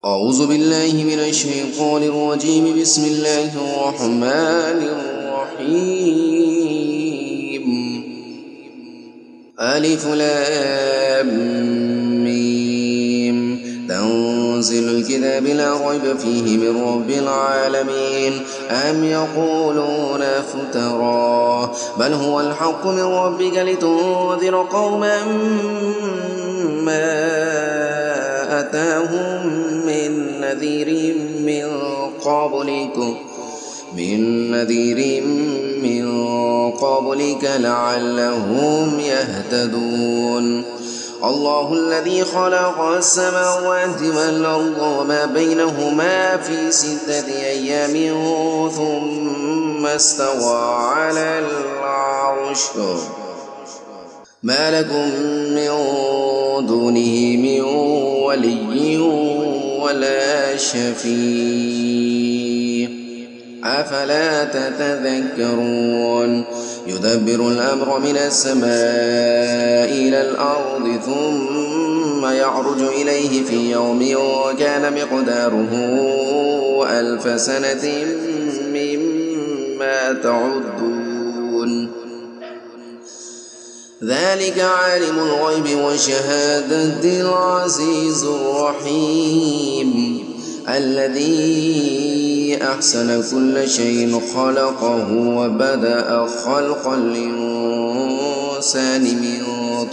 أعوذ بالله من الشيطان الرجيم. بسم الله الرحمن الرحيم. ألف لام ميم. تنزيل الكتاب لا ريب فيه من رب العالمين. أم يقولون افتراه بل هو الحق من ربك لتنذر قوما ما أتاهم من نذير من قبلك لعلهم يهتدون. الله الذي خلق السماوات والأرض وما بينهما في 6 أيام ثم استوى على العرش. ما لكم من دونه من ولي ولا شفيع أفلا تتذكرون. يدبر الأمر من السماء إلى الأرض ثم يعرج إليه في يوم كان مقداره 1000 سنة مما تعدون. ذلك عالم الغيب والشهادة العزيز الرحيم. الذي أحسن كل شيء خلقه وبدأ خلق الإنسان من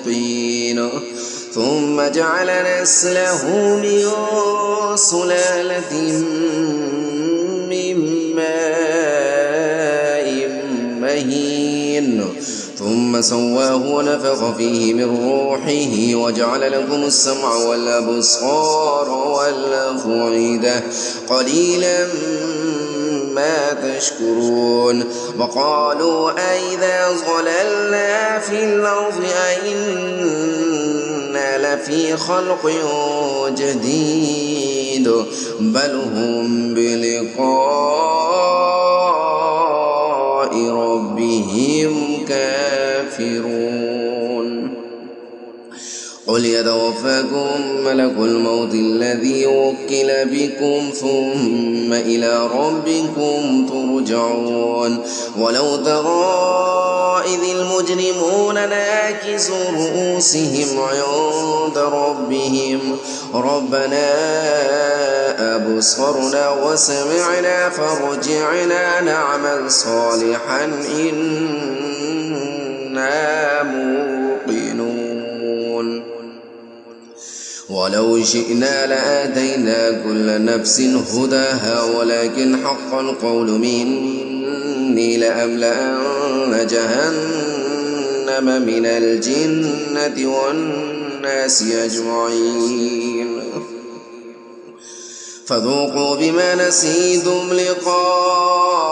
طين ثم جعل نسله من سلالة من ماء مهين ثم سواه ونفخ فيه من روحه وجعل لكم السمع والأبصار والأفئدة قليلا ما تشكرون. وقالوا أئذا ضللنا في الأرض أئنا لفي خلق جديد بل هم بلقاء ربهم كافرون. قل يتوفاكم ملك الموت الذي وكل بكم ثم إلى ربكم ترجعون. ولو ترى إذ المجرمون ناكسوا رؤوسهم عند ربهم ربنا أبصرنا وسمعنا فارجعنا نعمل صالحا إنا موقنون. ولو شئنا لآتينا كل نفس هداها ولكن حق القول مني لأملأن جهنم من الجنة والناس أجمعين. فذوقوا بما نسيتم لقاء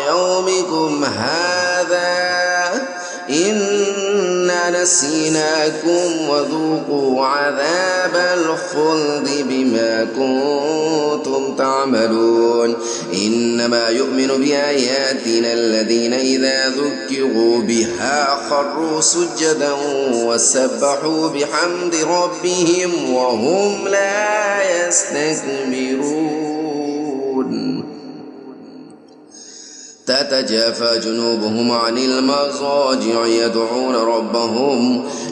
يومكم هذا إنا نسيناكم وذوقوا عذاب الخلد بما كنتم تعملون. إنما يؤمن بآياتنا الذين إذا ذكروا بها خروا سجدا وسبحوا بحمد ربهم وهم لا يستكبرون. تتجافى جنوبهم عن المضاجع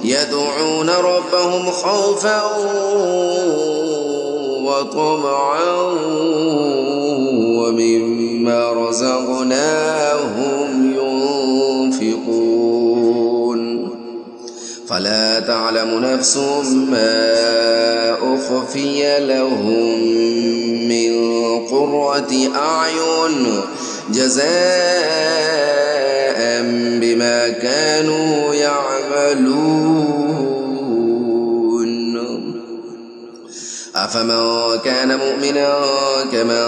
يدعون ربهم خوفا وطمعا ومما رزقناهم ينفقون. فلا تعلم نفس ما أخفي لهم من قرة أعين جزاء بما كانوا يعملون. أفمن كان مؤمنا كمن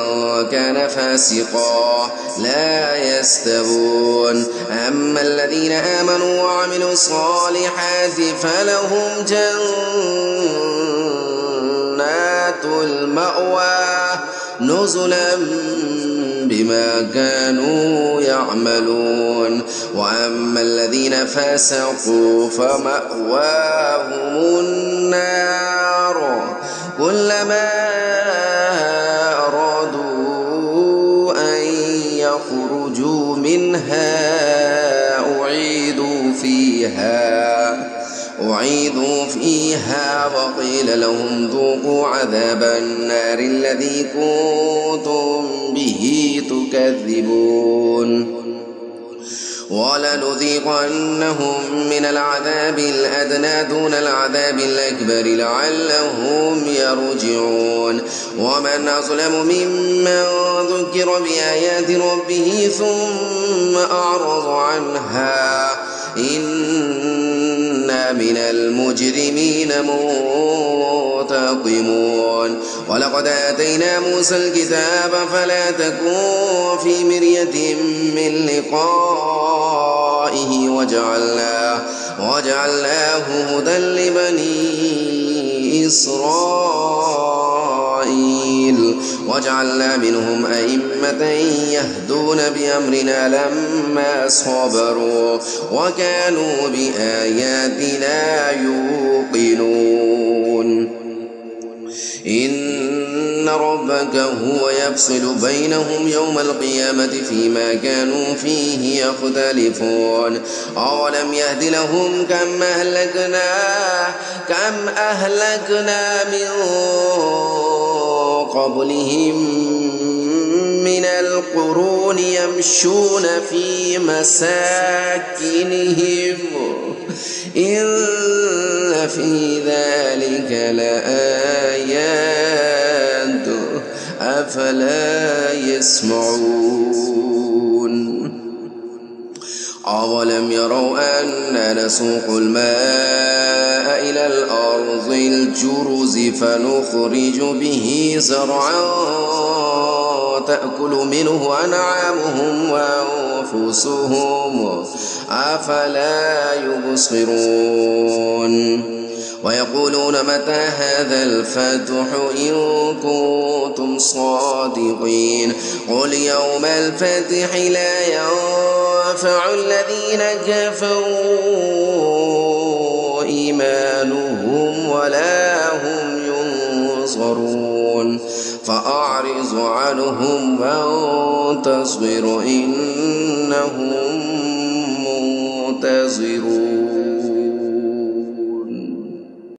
كان فاسقا لا يستوون. أما الذين آمنوا وعملوا الصالحات فلهم جنات المأوى نزلا بما كانوا يعملون. وأما الذين فسقوا فمأواهم النار كلما أرادوا أن يخرجوا منها أعيدوا فيها وقيل لهم ذوقوا عذاب النار الذي كنتم به تكذبون ولنذيقنهم من العذاب الأدنى دون العذاب الأكبر لعلهم يرجعون ومن أظلم ممن ذكر بآيات ربه ثم أعرض عنها إنا من المجرمين منتقمون ولقد آتينا موسى الكتاب فلا تكن في مرية من لقائه وجعلناه هدى لبني إسرائيل وجعلنا منهم أئمة يهدون بأمرنا لما صبروا وكانوا بآياتنا يوقنون إن ربك هو يفصل بينهم يوم القيامة فيما كانوا فيه يختلفون أولم يهد لهم كم أهلكنا من قبلهم من القرون يمشون في مساكنهم إن في ذلك لآيات أفلا يسمعون أولم يروا أنا نسوق الماء إلى الأرض الجرز فنخرج به زرعا تأكل منه أنعامهم وأنفسهم أفلا يبصرون ويقولون متى هذا الفتح إن كنتم صادقين قل يوم الفتح لا ينفع الذين كفروا إيمانهم ولا هم ينصرون فأعرض عنهم وانتصر إنهم منتظرون